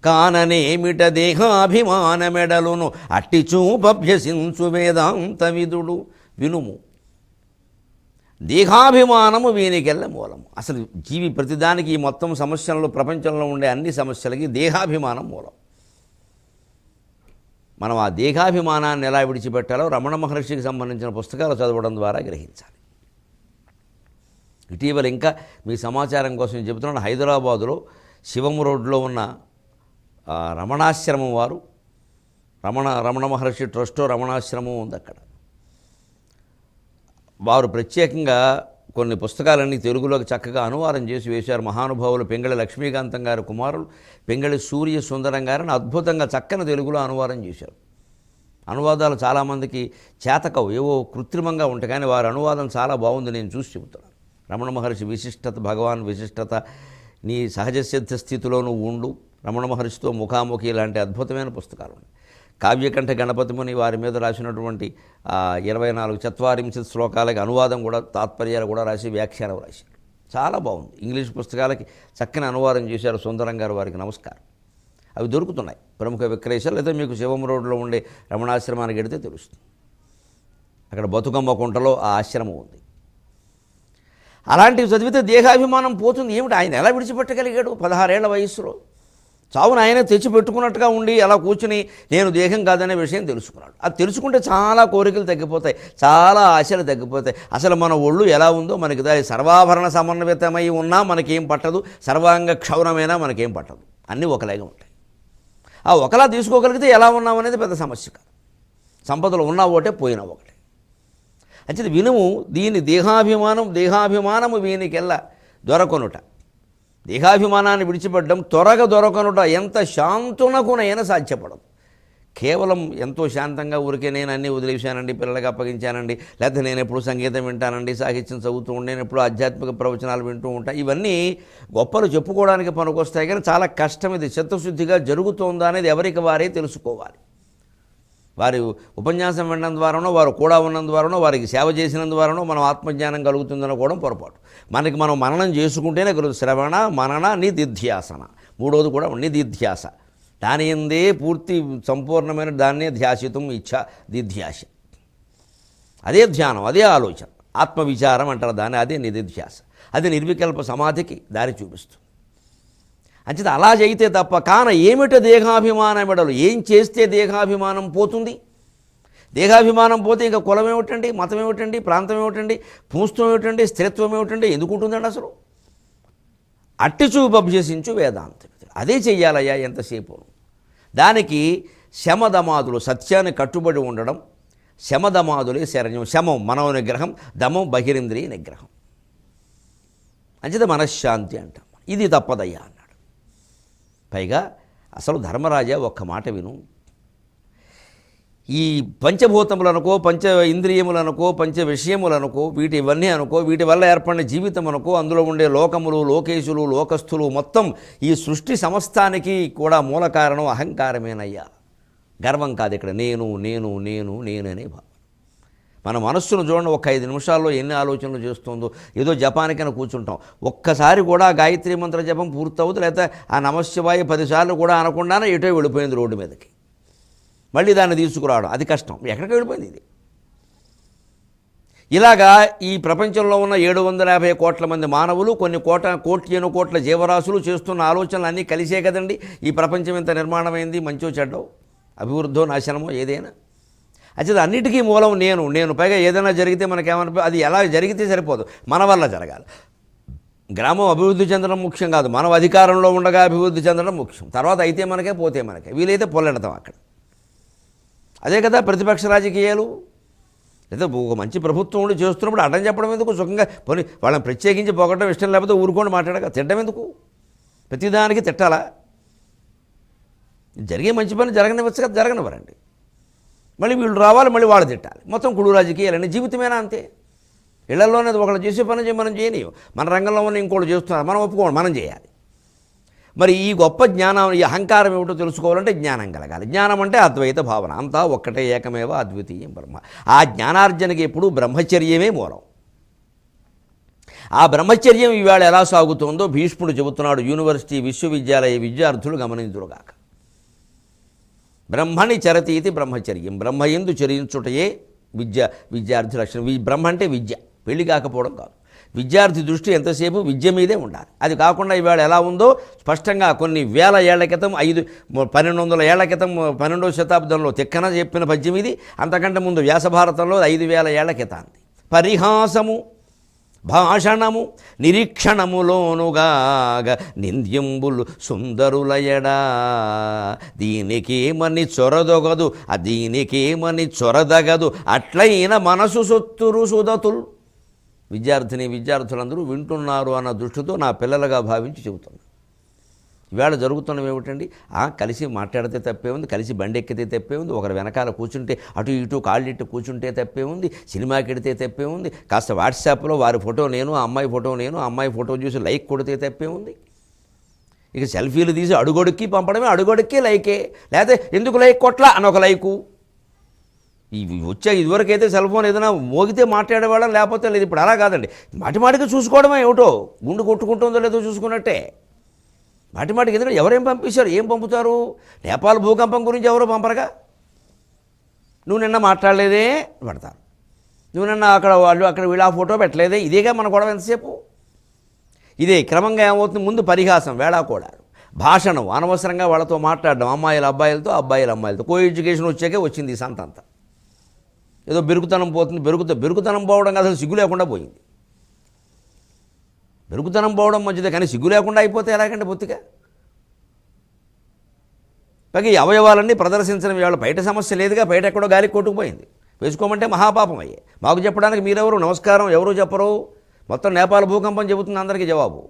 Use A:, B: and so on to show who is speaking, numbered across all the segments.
A: కాననేమిట దేహాభిమానమెడలును అట్టి చూపభ్యసించు వేదాంత విదుడు. వినుము, దేహాభిమానము వీనికెళ్ళ మూలము. అసలు జీవి ప్రతిదానికి ఈ మొత్తం సమస్యలలో, ప్రపంచంలో ఉండే అన్ని సమస్యలకి దేహాభిమానం మూలం. మనం ఆ దేహాభిమానాన్ని ఎలా విడిచిపెట్టాలో రమణ మహర్షికి సంబంధించిన పుస్తకాలు చదవడం ద్వారా గ్రహించాలి. ఇటీవల ఇంకా మీ సమాచారం కోసం చెబుతున్నాను, హైదరాబాదులో శివం రోడ్లో ఉన్న రమణాశ్రమం వారు, రమణ మహర్షి ట్రస్టో రమణాశ్రమం ఉంది అక్కడ. వారు ప్రత్యేకంగా కొన్ని పుస్తకాలన్నీ తెలుగులోకి చక్కగా అనువాదం చేసి వేశారు. మహానుభావులు పెంగళి లక్ష్మీకాంతం గారి కుమారులు పెంగళి సూర్య సుందరం గారిని అద్భుతంగా చక్కని తెలుగులో అనువాదం చేశారు. అనువాదాలు చాలామందికి చేతకవు, ఏవో కృత్రిమంగా ఉంటాయి, కానీ వారి అనువాదం చాలా బాగుంది. నేను చూసి చెబుతున్నాను. రమణ మహర్షి విశిష్టత, భగవాన్ విశిష్టత, నీ సహజ సిద్ధ స్థితిలో నువ్వు ఉండు, రమణ మహర్షితో ముఖాముఖి లాంటి అద్భుతమైన పుస్తకాలు ఉన్నాయి. కావ్యకంఠ గణపతిముని వారి మీద రాసినటువంటి 24 చత్వారింశ శ్లోకాలకి అనువాదం కూడా, తాత్పర్యాలు కూడా రాసి వ్యాఖ్యానం రాశారు. చాలా బాగుంది. ఇంగ్లీష్ పుస్తకాలకి చక్కని అనువాదం చేశారు సుందరం గారు, వారికి నమస్కారం. అవి దొరుకుతున్నాయి ప్రముఖ విక్రయశాలు, లేదా మీకు శివం రోడ్లో ఉండే రమణాశ్రమానికి వెడితే తెలుస్తుంది. అక్కడ బతుకమ్మ కుంటలో ఆ ఆశ్రమం ఉంది. అలాంటివి చదివితే దేహాభిమానం పోతుంది. ఏమిటి, ఆయన ఎలా విడిచిపెట్టగలిగాడు 16 ఏళ్ల వయసులో? చావును ఆయన తెచ్చిపెట్టుకున్నట్టుగా ఉండి అలా కూర్చుని నేను దేహం కాదనే విషయం తెలుసుకున్నాడు. అది తెలుసుకుంటే చాలా కోరికలు తగ్గిపోతాయి, చాలా ఆశలు తగ్గిపోతాయి. అసలు మన ఒళ్ళు ఎలా ఉందో మనకి సర్వాభరణ సమన్వితమై ఉన్నా మనకేం పట్టదు, సర్వాంగ క్షౌరమైనా మనకేం పట్టదు, అన్నీ ఒకలాగే ఉంటాయి. ఆ ఒకలా తీసుకోగలిగితే ఎలా ఉన్నామనేది పెద్ద సమస్య కాదు. సంపదలు ఉన్నా ఒకటే, పోయినా ఒకటే. అంటే వినుము, దీని దేహాభిమానము వీనికెల్లా దొరకొనుట. దేహాభిమానాన్ని విడిచిపెట్టడం, త్వరగా దొరకనుట ఎంత శాంతునకునైనా సాధ్యపడదు. కేవలం ఎంతో శాంతంగా ఊరికే నేను అన్నీ వదిలేశానండి, పిల్లలకి అప్పగించానండి, లేకపోతే నేను ఎప్పుడు సంగీతం వింటానండి, సాహిత్యం చదువుతూ ఉండే, నేను ఎప్పుడు ఆధ్యాత్మిక ప్రవచనాలు వింటూ ఉంటాను, ఇవన్నీ గొప్పలు చెప్పుకోవడానికి పనికొస్తాయి, కానీ చాలా కష్టం. ఇది చిత్తశుద్ధిగా జరుగుతోందా అనేది ఎవరికి వారే తెలుసుకోవాలి. వారి ఉపన్యాసం వినడం ద్వారానో, వారు కూడా ఉన్నందు ద్వారానో, వారికి సేవ చేసినందు ద్వారానో మనం ఆత్మజ్ఞానం కలుగుతుందనుకోవడం పొరపాటు. మనకి మనం మననం చేసుకుంటేనే కలుగుతుంది. శ్రవణ, మనన, నిదిధ్యాసన. మూడోది కూడా నిదిధ్యాస. దాని ఎందే పూర్తి సంపూర్ణమైన దాన్నే ధ్యాసితం ఇచ్ఛ దిధ్యాస. అదే ధ్యానం, అదే ఆలోచన, ఆత్మవిచారం అంటారు దాన్ని. అదే నిదిధ్యాస. అది నిర్వికల్ప సమాధికి దారి చూపిస్తుంది. అంచేత అలా చేయితే తప్ప కాన ఏమిటో దేహాభిమానం మెడలు. ఏం చేస్తే దేహాభిమానం పోతుంది? దేహాభిమానం పోతే ఇంకా కులం ఏమిటండి, మతం ఏమిటండి, ప్రాంతం ఏమిటండి, పూంస్తం ఏమిటండి, స్థిరత్వం ఏమిటండి, ఎందుకు ఉంటుందండి అసలు? అట్టి చూపు అభ్యసించు వేదాంతం. అదే చెయ్యాలయ్యా ఎంతసేపు. దానికి శమదమాదులు, సత్యాన్ని కట్టుబడి ఉండడం, శమదమాదులే శరణ్యం. శమం మనో నిగ్రహం, దమం బహిరింద్రియ నిగ్రహం. అంచేత మనశ్శాంతి అంటాం. ఇది తప్పదయ్యా అన్నాడు. పైగా అసలు ధర్మరాజా ఒక్క మాట విను. ఈ పంచభూతములనుకో, పంచ ఇంద్రియములనుకో, పంచ విషయములనుకో, ఇవన్నీ అనుకో, వీటి వల్ల ఏర్పడిన జీవితం అనుకో, అందులో ఉండే లోకములు, లోకేశులు, లోకస్థులు, మొత్తం ఈ సృష్టి సమస్తానికి కూడా మూల కారణం అహంకారమేనయ్యా. గర్వం కాదు ఇక్కడ. నేను నేను నేను నేను అనే భావం. మన మనస్సును చూడండి, ఒక 5 నిమిషాల్లో ఎన్ని ఆలోచనలు చేస్తుందో. ఏదో జపానికైనా కూర్చుంటాం, ఒక్కసారి కూడా గాయత్రి మంత్ర జపం పూర్తవుతుంది, లేకపోతే ఆ నమశివాయ 10 సార్లు కూడా అనకుండానే ఎటో వెళ్ళిపోయింది రోడ్డు మీదకి. మళ్ళీ దాన్ని తీసుకురావడం అది కష్టం. ఎక్కడికి వెళ్ళిపోయింది ఇది? ఇలాగా ఈ ప్రపంచంలో ఉన్న 750 కోట్ల మంది మానవులు, కొన్ని కోట్ల జీవరాశులు చేస్తున్న ఆలోచనలు అన్నీ కలిసే కదండి ఈ ప్రపంచం ఇంత నిర్మాణమైంది. మంచో చెడ్డో, అభివృద్ధో నాశనమో ఏదైనా. అయితే అన్నిటికీ మూలం నేను. పైగా ఏదైనా జరిగితే మనకేమన్నా, అది ఎలా జరిగితే సరిపోదు, మన వల్ల జరగాలి. గ్రామం అభివృద్ధి చెందడం ముఖ్యం కాదు, మనం అధికారంలో ఉండగా అభివృద్ధి చెందడం ముఖ్యం. తర్వాత అయితే మనకే, పోతే మనకే. వీలైతే పొల్లెడతాం అక్కడ. అదే కదా ప్రతిపక్ష రాజకీయాలు. లేదా ఒక మంచి ప్రభుత్వం ఉండి చేస్తున్నప్పుడు అడ్డం చెప్పడం ఎందుకు? సుఖంగా పోనీ వాళ్ళని ప్రత్యేకించి పొగడం ఇష్టం లేకపోతే ఊరుకోండి, మాట్లాడక తిట్టడం ఎందుకు? ప్రతిదానికి తిట్టాలా? జరిగే మంచి పని జరగనివచ్చు కదా, జరగనివ్వరండి. మళ్ళీ వీళ్ళు రావాలి, మళ్ళీ వాళ్ళు తిట్టాలి. మొత్తం కుడు రాజకీయాలండి. జీవితమేనా అంతే? ఇళ్లలోనే ఒకళ్ళు చేసే పని మనం చేయనివ్వం. మన రంగంలో ఉన్న ఇంకోటి చేస్తున్నారు, మనం ఒప్పుకోండి, మనం చేయాలి. మరి ఈ గొప్ప జ్ఞానం, ఈ అహంకారం ఏమిటో తెలుసుకోవాలంటే జ్ఞానం కలగాలి. జ్ఞానం అంటే అద్వైత భావన. అంతా ఒక్కటే, ఏకమేవ అద్వితీయం బ్రహ్మ. ఆ జ్ఞానార్జనకి ఎప్పుడూ బ్రహ్మచర్యమే మూలం. ఆ బ్రహ్మచర్యం ఇవాళ ఎలా సాగుతుందో భీష్ముడు చెబుతున్నాడు. యూనివర్సిటీ, విశ్వవిద్యాలయ విద్యార్థులు గమనించురుగాక. బ్రహ్మని చరతి ఇది బ్రహ్మచర్యం. బ్రహ్మయందు చరించుటయే విద్యార్థి లక్షణం. బ్రహ్మ అంటే విద్య, పెళ్లి కాకపోవడం కాదు. విద్యార్థి దృష్టి ఎంతసేపు విద్య మీదే ఉండాలి. అది కాకుండా ఇవాళ ఎలా ఉందో స్పష్టంగా కొన్ని వేల ఏళ్ల క్రితం 1200 ఏళ్ల క్రితం 12వ శతాబ్దంలో తిక్కన చెప్పిన పద్యం ఇది. అంతకంటే ముందు వ్యాసభారతంలో 5000 ఏళ్ల క్రితాంది. పరిహాసము భాషణము నిరీక్షణములోనుగాగ నింద్యంబులు సుందరులయడా దీనికేమని చొరదొగదు దీనికేమని చొరదగదు అట్లయిన మనసు సొత్తురు సుదతులు. విద్యార్థులందరూ వింటున్నారు అన్న దృష్టితో నా పిల్లలుగా భావించి చెబుతున్నాను. ఇవాళ జరుగుతున్నవి ఏమిటండి? కలిసి మాట్లాడితే తప్పే ఉంది, కలిసి బండి ఎక్కితే తప్పే ఉంది, ఒకరి వెనకాల కూర్చుంటే అటు ఇటు కాళ్ళిట్టు కూర్చుంటే తప్పే ఉంది, సినిమాకి వెడితే తప్పే ఉంది, కాస్త వాట్సాప్లో వారి ఫోటో నేను, అమ్మాయి ఫోటో నేను, అమ్మాయి ఫోటో చూసి లైక్ కొడితే తప్పే ఉంది. ఇక సెల్ఫీలు తీసి అడుగొడుక్కి పంపడమే, అడుగొడుక్కి లైకే, లేకపోతే ఎందుకు లైక్ కొట్లా అని ఒక లైకు. ఇవి వచ్చా ఇదివరకైతే సెల్ ఫోన్ ఏదైనా మోగితే మాట్లాడేవాళ్ళం, లేకపోతే లేదు. ఇప్పుడు అలా కాదండి, మాటిమాటికి చూసుకోవడమే. ఏమిటో గుండు కొట్టుకుంటుందో లేదో చూసుకున్నట్టే మాటిమాటికి. ఎందుకంటే ఎవరేం పంపించారు, ఏం పంపుతారు? నేపాల్ భూకంపం గురించి ఎవరో పంపరుగా. నువ్వు నిన్న మాట్లాడలేదే పెడతారు, నువ్వు నిన్న అక్కడ వీళ్ళు ఆ ఫోటో పెట్టలేదే, ఇదేగా మన గొడవ ఎంతసేపు. ఇదే క్రమంగా ఏమవుతుంది? ముందు పరిహాసం, వేళాకోడాలు, భాషణం, అనవసరంగా వాళ్ళతో మాట్లాడడం, అమ్మాయిలు అబ్బాయిలతో, అబ్బాయిలు అమ్మాయిలతో. కో ఎడ్యుకేషన్ వచ్చాకే వచ్చింది ఈ సంత అంతా. ఏదో బెరుకుతనం పోతుంది, బెరుకుతనం పోవడం కాదు, అసలు సిగ్గు లేకుండా పోయింది. బెరుకుతనం పోవడం మంచిదే, కానీ సిగ్గు లేకుండా అయిపోతే ఎలాగంటే బొత్తిగా. పైగా ఈ అవయవాలన్నీ ప్రదర్శించడం ఇవాళ బయట సమస్య లేదుగా, బయట ఎక్కడో గాలికి కొట్టుకుపోయింది. వేసుకోమంటే మహాపాపం అయ్యే. మాకు చెప్పడానికి మీరెవరు? నమస్కారం ఎవరు చెప్పరు? మొత్తం నేపాల్ భూకంపం చెబుతుంది అందరికీ జవాబు.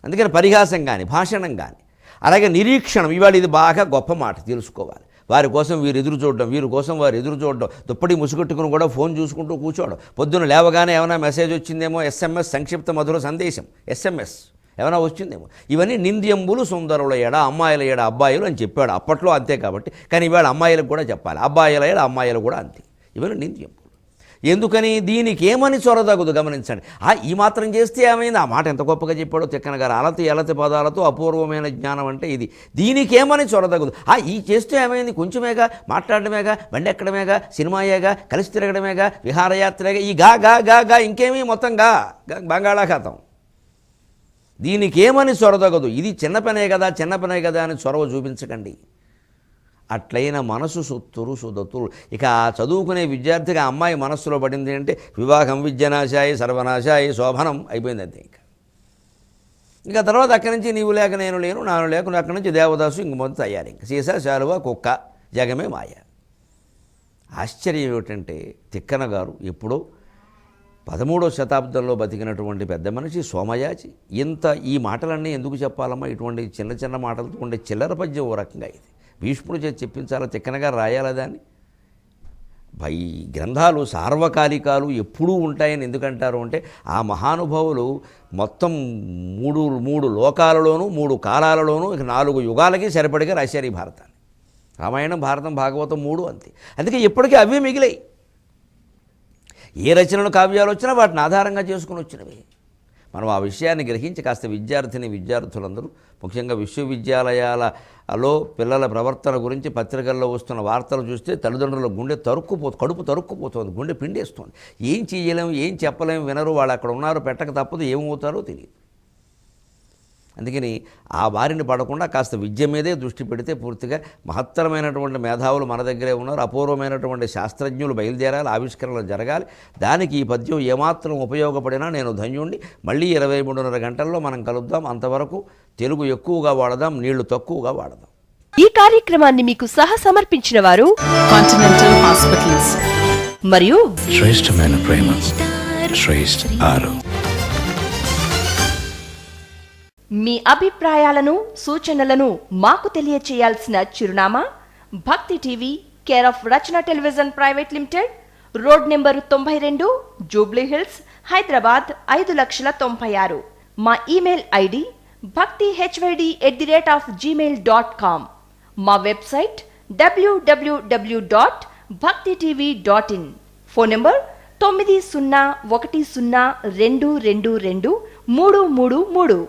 A: అందుకని పరిహాసం కానీ, భాషణం కానీ, అలాగే నిరీక్షణం. ఇవాళ ఇది బాగా గొప్ప మాట, తెలుసుకోవాలి. వారి కోసం వీరు ఎదురు చూడడం, వీరి కోసం వారు ఎదురు చూడడం, దుప్పటి ముసుగొట్టుకుని కూడా ఫోన్ చూసుకుంటూ కూర్చోవడం, పొద్దున్న లేవగానే ఏమైనా మెసేజ్ వచ్చిందేమో, SMS సంక్షిప్త మధుర సందేశం, SMS ఏమైనా వచ్చిందేమో. ఇవన్నీ నింద్యంబులు సుందరుల ఏడ అమ్మాయిల ఏడ అబ్బాయిలు అని చెప్పాడు అప్పట్లో, అంతే కాబట్టి. కానీ ఇవాళ అమ్మాయిలకు కూడా చెప్పాలి, అబ్బాయిల ఏడ అమ్మాయిలు కూడా అంతే. ఇవన్నీ నింద్యంబులు. ఎందుకని? దీనికి ఏమని చొరదగదు గమనించండి. ఈ మాత్రం చేస్తే ఏమైంది? ఆ మాట ఎంత గొప్పగా చెప్పాడో తిక్కన గారు. అలతి ఎలతి పదాలతో అపూర్వమైన జ్ఞానం అంటే ఇది. దీనికేమని చొరదగదు. ఈ చేస్తే ఏమైంది? కొంచెమేగా, మాట్లాడడమేగా, బండి ఎక్కడమేగా, సినిమాయేగా, కలిసి తిరగడమేగా, విహారయాత్రగా, ఈ గా గా గా గా ఇంకేమీ మొత్తం బంగాళాఖాతం. దీనికేమని చొరదగదు. ఇది చిన్న పనే కదా అని చొరవ చూపించకండి. అట్లయిన మనసు సొత్తురు సుదతులు. ఇక చదువుకునే విద్యార్థిగా అమ్మాయి మనస్సులో పడింది అంటే వివాహం విద్యనాశాయి సర్వనాశాయి శోభనం అయిపోయింది అంతే. ఇంకా తర్వాత అక్కడి నుంచి నీవు లేక నేను లేను, నాను లేకు అక్కడి నుంచి దేవదాసు ఇంక మొదటి తయారు. ఇంక సీసా శాలువ కుక్క జగమే మాయ. ఆశ్చర్యం ఏమిటంటే తిక్కన గారు ఎప్పుడో 13వ శతాబ్దంలో బతికినటువంటి పెద్ద మనిషి సోమయాజి ఈ మాటలన్నీ ఎందుకు చెప్పాలమ్మా? ఇటువంటి చిన్న చిన్న మాటలతో ఉండే చిల్లర పద్యం ఓ రకంగా ఇది. భీష్ముడు చేసి చెప్పించాలా, తిక్కనగా రాయాలా దాన్ని? ఈ గ్రంథాలు సార్వకాలికాలు ఎప్పుడూ ఉంటాయని ఎందుకంటారు అంటే, ఆ మహానుభావులు మొత్తం మూడు లోకాలలోనూ 3 కాలాలలోనూ 4 యుగాలకి సరిపడిగా రాశారు ఈ భారతాన్ని. రామాయణం, భారతం, భాగవతం 3 అంతే. అందుకే ఇప్పటికీ అవే మిగిలాయి. ఏ రచనలు కావ్యాలు వచ్చినా వాటిని ఆధారంగా చేసుకుని వచ్చినవి. మనం ఆ విషయాన్ని గ్రహించి కాస్త విద్యార్థులందరూ ముఖ్యంగా విశ్వవిద్యాలయాలలో పిల్లల ప్రవర్తన గురించి పత్రికల్లో వస్తున్న వార్తలు చూస్తే తల్లిదండ్రుల కడుపు తరుక్కుపోతుంది, గుండె పిండేస్తుంది. ఏం చేయలేము, ఏం చెప్పలేము, వినరు. వాళ్ళు అక్కడ ఉన్నారు, పెట్టక తప్పదు, ఏమవుతారో తెలియదు. అందుకని ఆ బారిన పడకుండా కాస్త విద్య మీదే దృష్టి పెడితే పూర్తిగా మహత్తరమైనటువంటి మేధావులు మన దగ్గరే ఉన్నారు. అపూర్వమైనటువంటి శాస్త్రజ్ఞులు బయలుదేరాలి, ఆవిష్కరణలు జరగాలి. దానికి ఈ పద్యం ఏమాత్రం ఉపయోగపడినా నేను ధన్యుణ్ణి. మళ్ళీ 23:30 గంటల్లో మనం కలుద్దాం. అంతవరకు తెలుగు ఎక్కువగా వాడదాం, నీళ్లు తక్కువగా వాడదాం.
B: ఈ కార్యక్రమాన్ని మీకు సమర్పించిన వారు
C: కాంటినెంటల్ హాస్పిటల్స్
B: మరియు
D: శ్రేష్టమైన ప్రేమ శ్రేష్ఠ ఆరు.
B: మీ అభిప్రాయాలను, సూచనలను మాకు తెలియచేయాల్సిన చిరునామా భక్తి TV, care of Rachana television private limited, road number 92, Jubilee hills, Hyderabad 5,96,000. మా ఇమెయిల్ ఐడి bhaktihyd@gmail.com. మా వెబ్సైట్ www.bhaktitv.in. Phone number 9010222333.